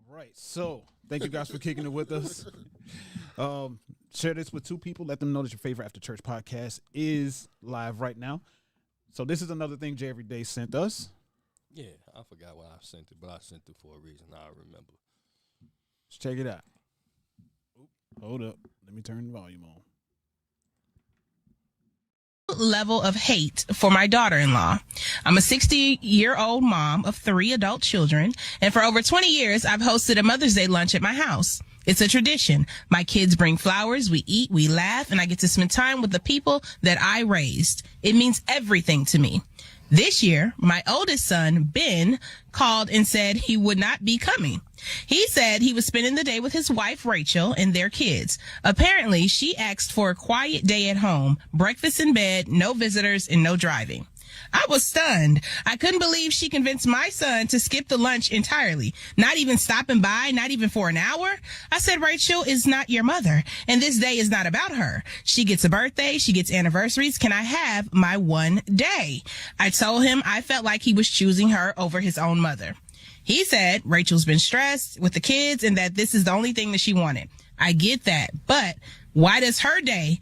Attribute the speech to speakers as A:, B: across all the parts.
A: right. So thank you guys for kicking it with us. Share this with two people. Let them know that your favorite After Church podcast is live right now. So this is another thing Jay Everyday sent us.
B: Yeah, I forgot why I sent it, but I sent it for a reason. I remember.
A: Let's check it out. Hold up. Let me turn the volume on.
C: Level of hate for my daughter-in-law. I'm a 60-year-old mom of 3 adult children, and for over 20 years, I've hosted a Mother's Day lunch at my house. It's a tradition. My kids bring flowers, we eat, we laugh, and I get to spend time with the people that I raised. It means everything to me. This year, my oldest son, Ben, called and said he would not be coming. He said he was spending the day with his wife, Rachel, and their kids. Apparently, she asked for a quiet day at home, breakfast in bed, no visitors, and no driving. I was stunned. I couldn't believe she convinced my son to skip the lunch entirely, not even stopping by, not even for an hour. I said, Rachel is not your mother, and this day is not about her. She gets a birthday. She gets anniversaries. Can I have my one day? I told him I felt like he was choosing her over his own mother. He said Rachel's been stressed with the kids and that this is the only thing that she wanted. I get that, but why does her day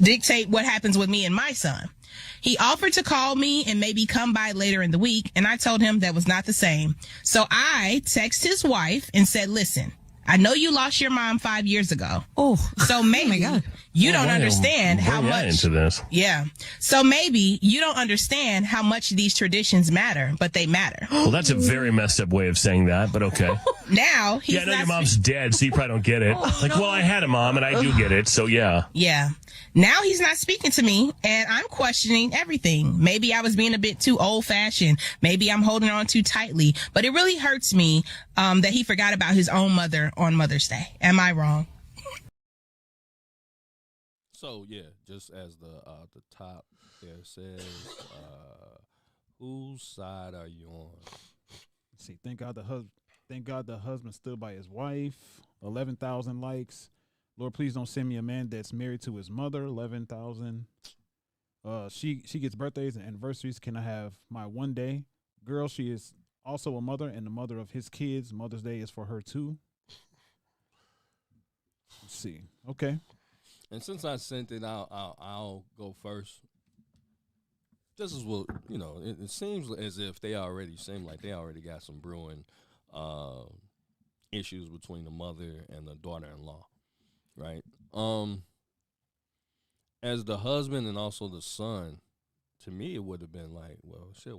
C: dictate what happens with me and my son? He offered to call me and maybe come by later in the week, and I told him that was not the same. So I texted his wife and said, listen, I know you lost your mom 5 years ago.
D: Oh,
C: so maybe you don't understand how much
E: into this.
C: Yeah. So maybe you don't understand how much these traditions matter, but they matter.
E: Well, that's a very messed up way of saying that, but okay.
C: Now he's
E: Yeah, I know
C: not
E: your mom's dead, so you probably don't get it. Well, I had a mom, and I do get it, so yeah.
C: Yeah. Now he's not speaking to me, and I'm questioning everything. Maybe I was being a bit too old-fashioned. Maybe I'm holding on too tightly. But it really hurts me that he forgot about his own mother on Mother's Day. Am I wrong?
B: So yeah, just as the top there says, whose side are you on?
A: Let's see, thank God the husband stood by his wife. 11,000 likes. Lord, please don't send me a man that's married to his mother. 11,000. She gets birthdays and anniversaries. Can I have my one day? Girl, she is also a mother and the mother of his kids. Mother's Day is for her too. Let's see. Okay.
B: And since I sent it out, I'll go first. This is what, it seems as if they already got some brewing issues between the mother and the daughter-in-law, right? As the husband and also the son, to me it would have been like, well, shit,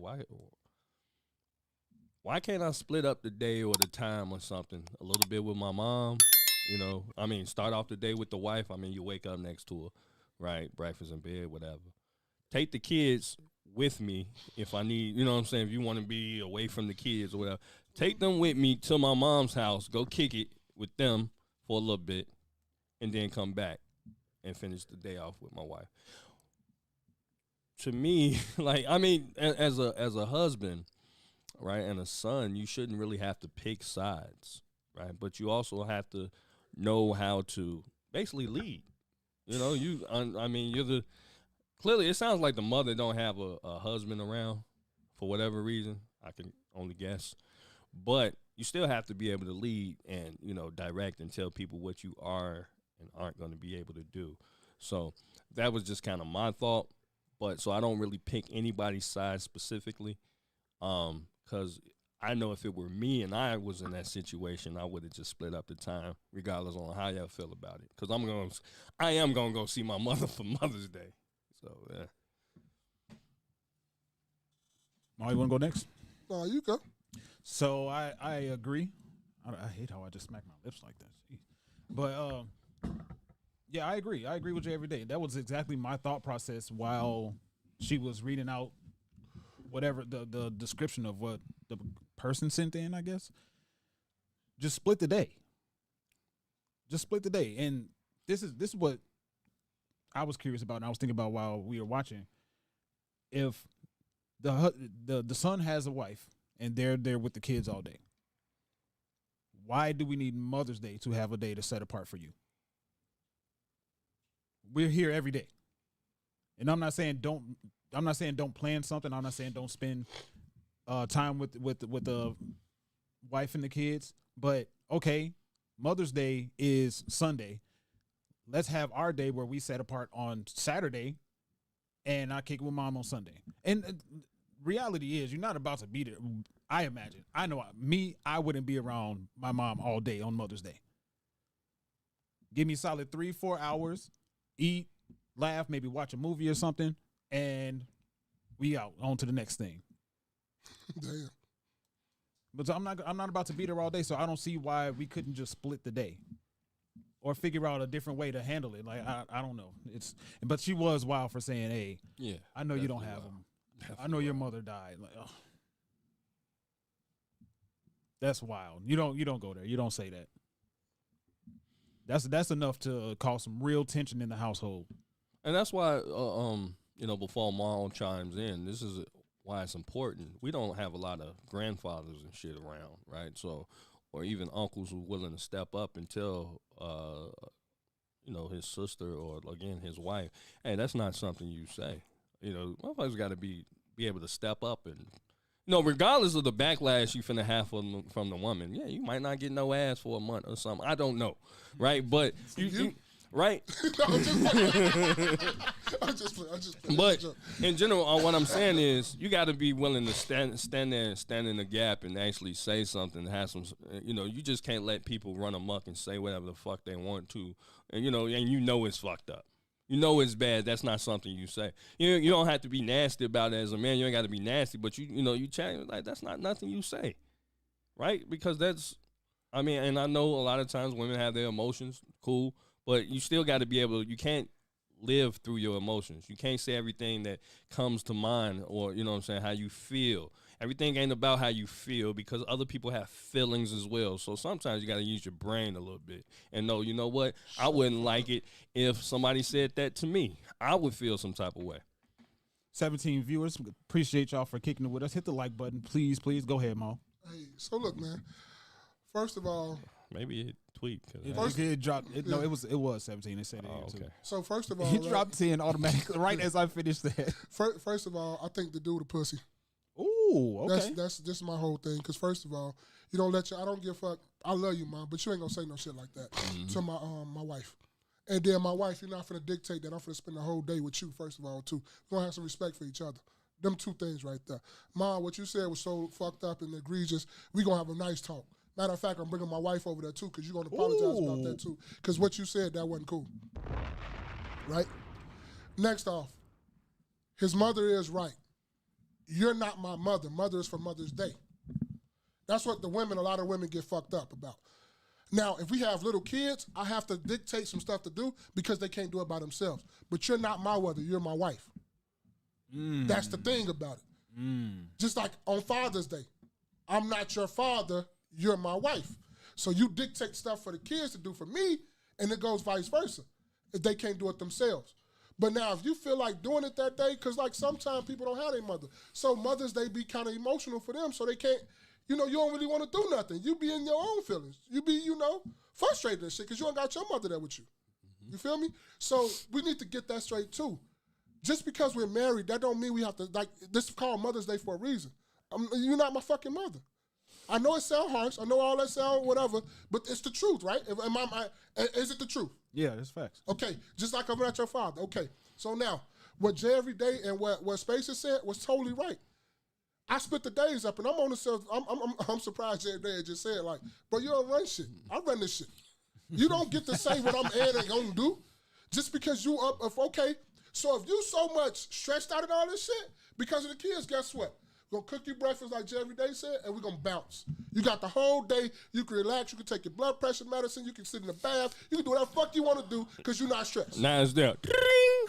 B: why can't I split up the day or the time or something a little bit with my mom? Start off the day with the wife. You wake up next to her, right? Breakfast in bed, whatever. Take the kids with me if I need, if you want to be away from the kids or whatever. Take them with me to my mom's house, go kick it with them for a little bit, and then come back and finish the day off with my wife. To me, as a husband, right, and a son, you shouldn't really have to pick sides, right? But you also have to know how to basically lead. Clearly it sounds like the mother don't have a husband around for whatever reason. I can only guess. But you still have to be able to lead and, direct and tell people what you are and aren't going to be able to do. So that was just kind of my thought. But so I don't really pick anybody's side specifically, because I know if it were me and I was in that situation, I would have just split up the time, regardless on how y'all feel about it. Because I am gonna go see my mother for Mother's Day. So yeah.
A: Molly, you want to go next?
F: No, you go.
A: So I agree. I hate how I just smack my lips like that. Jeez. But yeah, I agree. I agree with you every day. That was exactly my thought process while she was reading out whatever the description of what the person sent in, I guess. Just split the day. Just split the day. And this is what I was curious about and I was thinking about while we were watching. If the son has a wife and they're there with the kids all day, why do we need Mother's Day to have a day to set apart for you? We're here every day. And I'm not saying don't plan something. I'm not saying don't spend time with the wife and the kids. But okay, Mother's Day is Sunday. Let's have our day where we set apart on Saturday, and I kick it with mom on Sunday. And reality is, you're not about to be there. I imagine. I know I wouldn't be around my mom all day on Mother's Day. Give me solid 3-4 hours, eat, laugh, maybe watch a movie or something, and we out on to the next thing.
D: Damn.
A: But I'm not about to be there all day, so I don't see why we couldn't just split the day or figure out a different way to handle it. Like I don't know. But she was wild for saying, "Hey,
B: Yeah,
A: I know you don't have them. I know your mother died." Like, ugh. That's wild. You don't go there. You don't say that. That's enough to cause some real tension in the household.
B: And that's why, before Mom chimes in, this is why it's important. We don't have a lot of grandfathers and shit around, right? So, or even uncles who are willing to step up and tell, his sister or, again, his wife, hey, that's not something you say. Motherfuckers got to be able to step up and, regardless of the backlash you finna have from the woman, yeah, you might not get no ass for a month or something. I don't know, right? But you right?
D: No, I'm just playing.
B: But in general, what I'm saying is, you got to be willing to stand there and stand in the gap and actually say something. Have some, you just can't let people run amok and say whatever the fuck they want to, and it's fucked up. You know it's bad. That's not something you say. You don't have to be nasty about it as a man. You ain't got to be nasty, but you chat like that's not nothing you say, right? Because and I know a lot of times women have their emotions, cool, but you still got to be able. You can't live through your emotions. You can't say everything that comes to mind, or how you feel. Everything ain't about how you feel, because other people have feelings as well. So sometimes you got to use your brain a little bit and know, you know what? I wouldn't like it if somebody said that to me. I would feel some type of way.
A: 17 viewers, appreciate y'all for kicking it with us. Hit the like button, please. Go ahead, Mo.
D: Hey, so look, man. First of all,
B: maybe it tweaked.
A: It dropped. No, it was 17. They said it.
B: Oh, okay.
D: So first of all,
A: He dropped 10 automatically right as I finished that.
D: First of all, I think the dude a pussy.
A: Ooh, okay.
D: That's just my whole thing. Because first of all, you don't let I don't give a fuck. I love you, mom, but you ain't gonna say no shit like that to my wife. And then my wife, you're not gonna dictate that I'm gonna spend the whole day with you. First of all, too, we're gonna have some respect for each other. Them two things right there. Mom, what you said was so fucked up and egregious. We gonna have a nice talk. Matter of fact, I'm bringing my wife over there too, because you're gonna apologize about that too. Because what you said, that wasn't cool. Right? Next off, his mother is right. You're not my mother. Mother is for Mother's Day. That's what a lot of women get fucked up about. Now, if we have little kids, I have to dictate some stuff to do because they can't do it by themselves. But you're not my mother. You're my wife. That's the thing about it. Just like on Father's Day, I'm not your father. You're my wife. So you dictate stuff for the kids to do for me, and it goes vice versa if they can't do it themselves. But now, if you feel like doing it that day, because like sometimes people don't have their mother. So Mother's Day be kind of emotional for them, so they can't, you don't really want to do nothing. You be in your own feelings. You be, frustrated and shit because you ain't got your mother there with you. You feel me? So we need to get that straight too. Just because we're married, that don't mean we have to, this is called Mother's Day for a reason. You're not my fucking mother. I know it sounds harsh. I know all that sound whatever, but it's the truth, right? Is it the truth?
A: Yeah, that's facts.
D: Okay, just like I'm not your father. Okay, so now, what Jay Everyday and what Spacer said was totally right. I split the days up, and I'm on the self. I'm surprised Jay Everyday just said, like, bro, you don't run shit. I run this shit. You don't get to say what I'm gonna do just because you up. Okay, so if you so much stressed out and all this shit because of the kids, guess what? We're going to cook you breakfast like Jay Everyday said, and we're going to bounce. You got the whole day. You can relax. You can take your blood pressure medicine. You can sit in the bath. You can do whatever the fuck you want to do because you're not stressed.
B: Now it's there.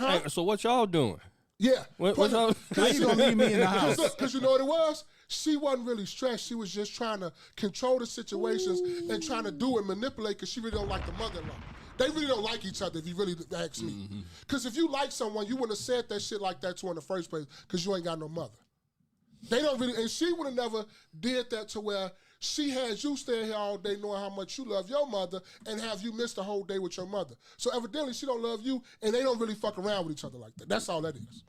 D: Huh?
B: Hey, so what y'all doing?
D: Yeah.
B: What y'all?
A: How you going to leave me in the house?
D: Because you know what it was? She wasn't really stressed. She was just trying to control the situations and trying to do and manipulate because she really don't like the mother-in-law. They really don't like each other if you really ask me. Because if you like someone, you wouldn't have said that shit like that to her in the first place because you ain't got no mother. They don't really, and she would have never did that to where she had you staying here all day knowing how much you love your mother and have you miss the whole day with your mother. So evidently she don't love you and they don't really fuck around with each other like that. That's all that is.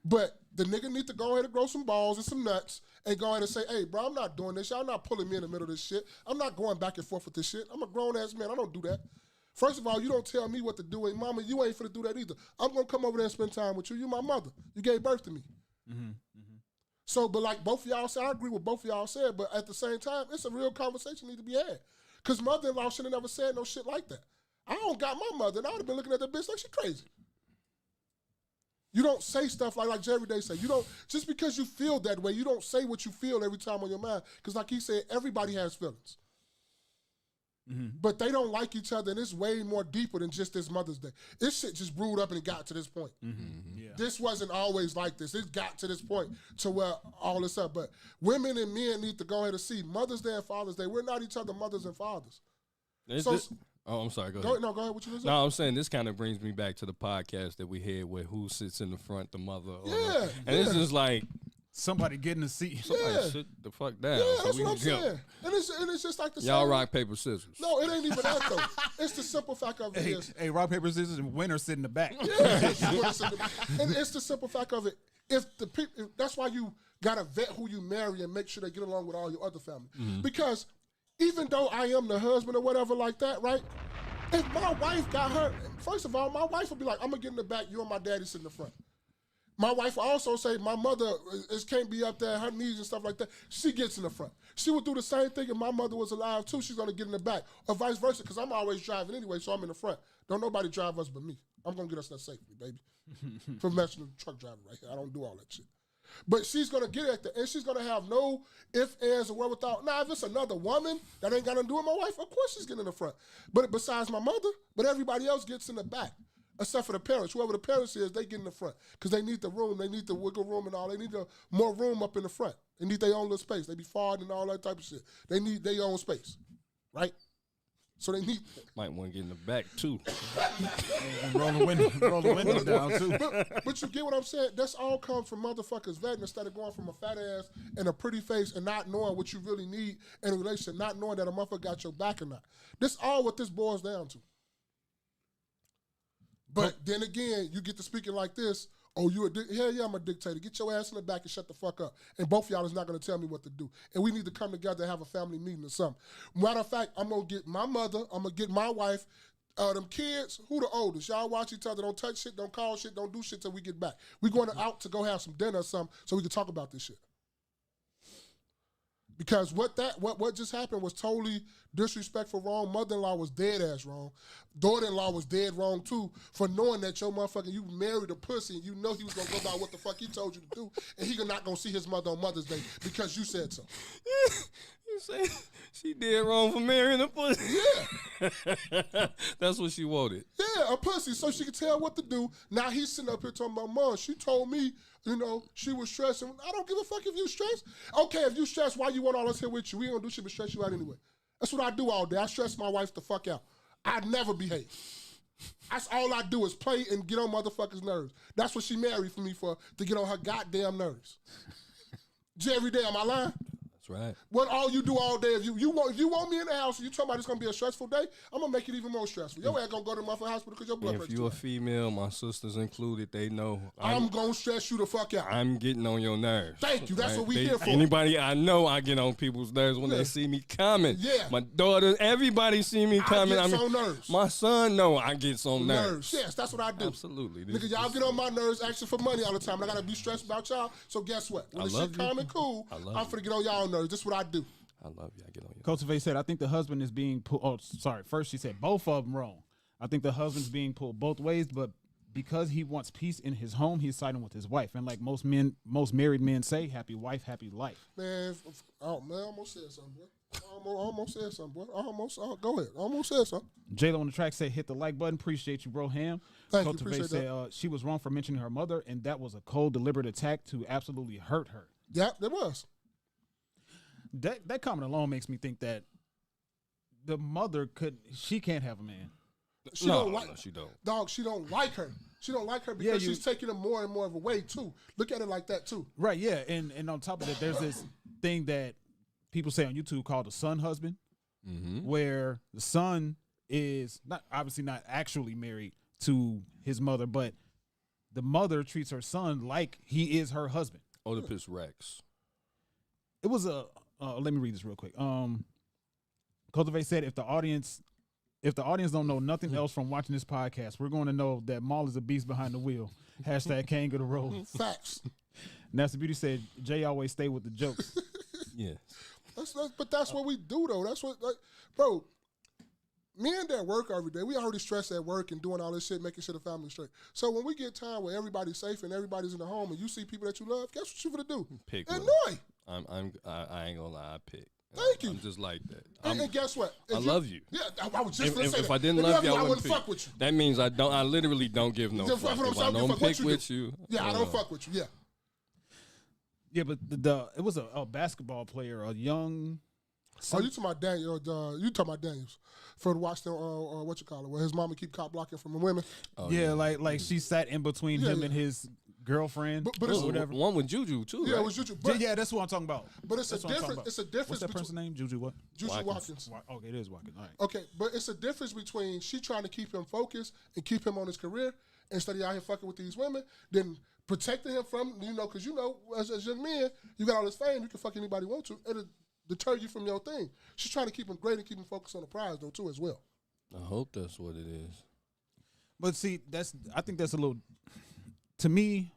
D: But the nigga need to go ahead and grow some balls and some nuts and go ahead and say, hey, bro, I'm not doing this. Y'all not pulling me in the middle of this shit. I'm not going back and forth with this shit. I'm a grown-ass man. I don't do that. First of all, you don't tell me what to do. And mama, you ain't finna do that either. I'm going to come over there and spend time with you. You my mother. You gave birth to me. So, but like both of y'all said, I agree with both of y'all said, but at the same time, it's a real conversation need to be had. Because mother-in-law should have never said no shit like that. I don't got my mother, and I would have been looking at that bitch like she crazy. You don't say stuff like Jerry Day say. You don't, just because you feel that way, you don't say what you feel every time on your mind. Because like he said, everybody has feelings. But they don't like each other, and it's way more deeper than just this Mother's Day. This shit just brewed up and it got to this point.
A: Yeah.
D: This wasn't always like this. It got to this point to where all this up. But women and men need to go ahead and see Mother's Day and Father's Day. We're not each other mothers and fathers.
B: I'm sorry. Go ahead.
D: Go ahead. What you was
B: No, I'm saying this kind of brings me back to the podcast that we had where who sits in the front, the mother. Or
D: Yeah,
B: and it's just like
A: Somebody getting a seat.
B: somebody sit the fuck down.
D: Yeah,
B: so
D: that's
B: we
D: what I'm
B: can jump.
D: saying. And it's just like the
B: Y'all
D: same.
B: rock paper scissors.
D: No, it ain't even that though. It's the simple fact of it is.
A: Hey, rock, paper, scissors, and winner sit in the back.
D: And it's the simple fact of it. If the people, that's why you gotta vet who you marry and make sure they get along with all your other family. Because even though I am the husband or whatever like that, right? If my wife got her, first of all, my wife would be like, I'm gonna get in the back, you and my daddy sit in the front. My wife will also say, my mother can't be up there, her knees and stuff like that. She gets in the front. She would do the same thing if my mother was alive too. She's gonna get in the back, or vice versa, because I'm always driving anyway, so I'm in the front. Don't nobody drive us but me. I'm gonna get us there safely, baby. Professional truck driver right here. I don't do all that shit. But she's gonna get at the, and she's gonna have no ifs, ands, or wherewithal. Now, if it's another woman that ain't got nothing to do with my wife, of course she's getting in the front. But besides my mother, but everybody else gets in the back. Except for the parents. Whoever the parents is, they get in the front. Because they need the room, they need the wiggle room and all. They need more room up in the front. They need their own little space. They be farting and all that type of shit. They need their own space. Right? So they need that.
B: Might want to get in the back too.
A: And roll the window down too.
D: But you get what I'm saying? That's all comes from motherfuckers vetting instead of going from a fat ass and a pretty face and not knowing what you really need in a relationship, not knowing that a motherfucker got your back or not. This all what this boils down to. But then again, you get to speaking like this, oh, you a hell yeah, I'm a dictator. Get your ass in the back and shut the fuck up. And both of y'all is not going to tell me what to do. And we need to come together and have a family meeting or something. Matter of fact, I'm going to get my mother, I'm going to get my wife, them kids, who the oldest? Y'all watch each other, don't touch shit, don't call shit, don't do shit till we get back. We going out to go have some dinner or something so we can talk about this shit. Because what just happened was totally disrespectful, wrong. Mother-in-law was dead ass wrong. Daughter-in-law was dead wrong too for knowing that your motherfucker, you married a pussy and you know he was gonna go by what the fuck he told you to do, and he not gonna see his mother on Mother's Day because you said so.
B: You say she did wrong for marrying a pussy.
D: Yeah.
B: That's what she wanted.
D: Yeah, a pussy, so she could tell what to do. Now he's sitting up here talking about, Mom, she told me, you know, she was stressing. I don't give a fuck if you stressed. Okay, if you stressed, why you want all us here with you? We ain't gonna do shit but stress you out anyway. That's what I do all day. I stress my wife the fuck out. I never behave. That's all I do is play and get on motherfuckers' nerves. That's what she married for me for, to get on her goddamn nerves. Every day, am I lying?
B: That's right.
D: What all you do all day, if you want me in the house and you talking about it's gonna be a stressful day, I'm gonna make it even more stressful. Your ass gonna go to the motherfucking hospital because your blood
B: If
D: pressure.
B: you're a female, my sisters included, they know
D: I'm gonna stress you the fuck out.
B: I'm getting on your nerves.
D: Thank you. That's what we here for.
B: Anybody I know, I get on people's nerves when they see me coming.
D: Yeah.
B: My daughter, everybody see me coming.
D: I get on nerves.
B: My son, no, I get on nerves.
D: Yes, that's what I do.
B: Absolutely.
D: Nigga, y'all get on my nerves asking for money all the time. And I gotta be stressed about y'all. So guess what? When
B: I
D: the
B: love
D: shit
B: you.
D: calm and cool,
B: I love
D: I'm finna get on y'all nerves. This is what I do.
B: I love you. I get on your
A: Cultivate said, I think the husband is being pulled. Oh, sorry. First, she said both of them wrong. I think the husband's being pulled both ways, but because he wants peace in his home, he's siding with his wife. And like most married men say, happy wife, happy life.
D: Man, I almost said something, boy. I almost said something, boy. Go ahead. I almost said something.
A: J-Lo on the track said, hit the like button. Appreciate you, bro. Ham.
D: Thank you,
A: Cultivate
D: appreciate
A: said she was wrong for mentioning her mother, and that was a cold, deliberate attack to absolutely hurt her.
D: Yep, there was.
A: That comment alone makes me think that the mother she can't have a man.
D: She
B: No,
D: don't like.
B: no, she don't.
D: Dog, she don't like her. She don't like her because
A: Yeah,
D: she's taking him more and more of a way too. Look at it like that too.
A: Right, yeah. And on top of that, there's this thing that people say on YouTube called the son husband, where the son is obviously not actually married to his mother, but the mother treats her son like he is her husband.
B: Oedipus Rex.
A: It was a let me read this real quick. Cultivate said if the audience don't know nothing else from watching this podcast, we're going to know that Maul is a beast behind the wheel. Hashtag King of the Road.
D: Facts.
A: Nasty Beauty said Jay always stay with the jokes.
B: Yeah.
D: But that's what we do though. That's what, like, bro. Men that work every day, we already stress at work and doing all this shit, making sure the family's straight. So when we get time where everybody's safe and everybody's in the home, and you see people that you love, guess what you gonna do?
B: Pick
D: Annoy.
B: I ain't gonna lie, I pick.
D: Thank you.
B: I'm just like that.
D: And guess what?
B: I love you.
D: Yeah, I was just gonna say
B: If
D: that.
B: I didn't love you, I wouldn't
D: fuck with you.
B: That means I literally don't give no fuck. If I don't pick with you,
D: yeah, I don't fuck with you. Yeah.
A: Yeah, but it was a basketball player, a young.
D: Oh, you talking about Daniel? You talking about Daniels for the Washington? What you call it? Where his mama keep cop blocking from the women.
B: Oh,
A: yeah, like she sat in between him and his girlfriend,
D: but it's,
A: or whatever.
B: One with Juju too.
D: Yeah,
B: right?
D: it was Juju. But,
A: Yeah, that's what I'm talking about.
D: But it's
A: That's
D: a
A: what I'm talking
D: difference.
A: about.
D: It's a difference.
A: What's that
D: between
A: person's name? Juju what?
D: Juju Watkins.
A: Okay, it is Watkins. All right.
D: Okay, but it's a difference between she trying to keep him focused and keep him on his career instead of out here fucking with these women, then protecting him from, because as young men, you got all this fame, you can fuck anybody you want to. It'll deter you from your thing. She's trying to keep him great and keep him focused on the prize though too as well.
B: I hope that's what it is.
A: But see, I think that's a little, to me,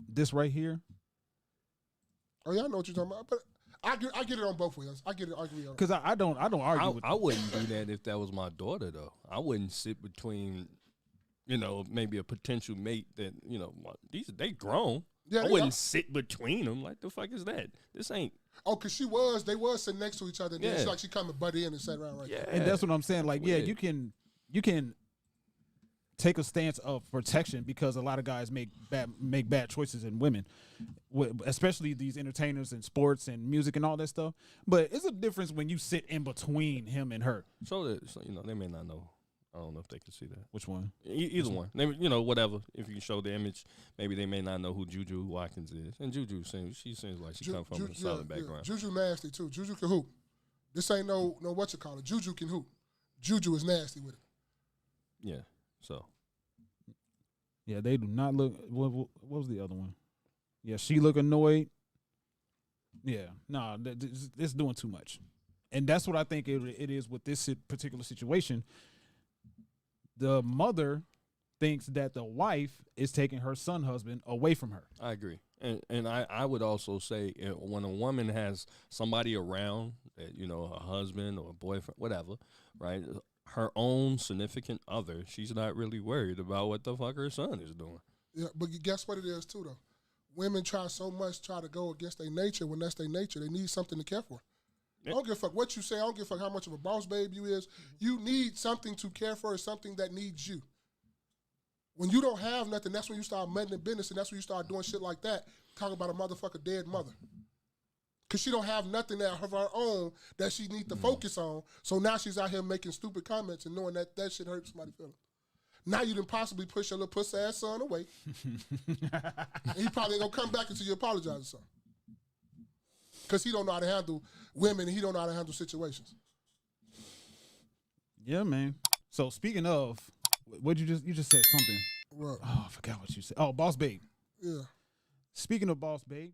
A: this right here.
D: Oh yeah, I know what you're talking about, but I get it on both ways. I get it. I agree on it.
A: Because I don't argue with.
B: I wouldn't do that if that was my daughter though. I wouldn't sit between, maybe a potential mate that they grown.
D: Yeah,
B: I wouldn't sit between them. Like the fuck is that? This ain't.
D: Oh, because they was sitting next to each other. And then she come and butt in and sat around right there.
A: And that's what I'm saying. Like,
B: Weird.
A: yeah, you can take a stance of protection because a lot of guys make bad choices in women, especially these entertainers and sports and music and all that stuff. But it's a difference when you sit in between him and her.
B: So they may not know. I don't know if they can see that.
A: Which one?
B: Either one. They, whatever. If you can show the image, maybe they may not know who Juju Watkins is. And Juju seems like she come from a solid background.
D: Juju nasty too. Juju can hoop. This ain't no what you call it. Juju can hoop. Juju is nasty with it.
B: Yeah. So.
A: Yeah, they do not look. What was the other one? Yeah, she look annoyed. Yeah, no, it's doing too much, and that's what I think it is with this particular situation. The mother thinks that the wife is taking her husband away from her.
B: I agree. And I would also say when a woman has somebody around that, a husband or a boyfriend, whatever, right? Her own significant other, she's not really worried about what the fuck her son is doing.
D: Yeah, but guess what it is too though? Women try to go against their nature when that's their nature. They need something to care for. I don't give a fuck what you say. I don't give a fuck how much of a boss babe you is. You need something to care for, something that needs you. When you don't have nothing, that's when you start meddling business, and that's when you start doing shit like that. Talking about a motherfucker dead mother. Because she don't have nothing of her own that she needs to focus on. So now she's out here making stupid comments and knowing that shit hurts somebody's feelings. Now you done possibly push your little pussy ass son away. And he probably ain't going to come back until you apologize or something. Because he don't know how to handle women and he don't know how to handle situations.
A: Yeah, man. So speaking of, what you just said something.
D: What?
A: Oh, I forgot what you said. Oh, Boss Babe.
D: Yeah.
A: Speaking of Boss Babe,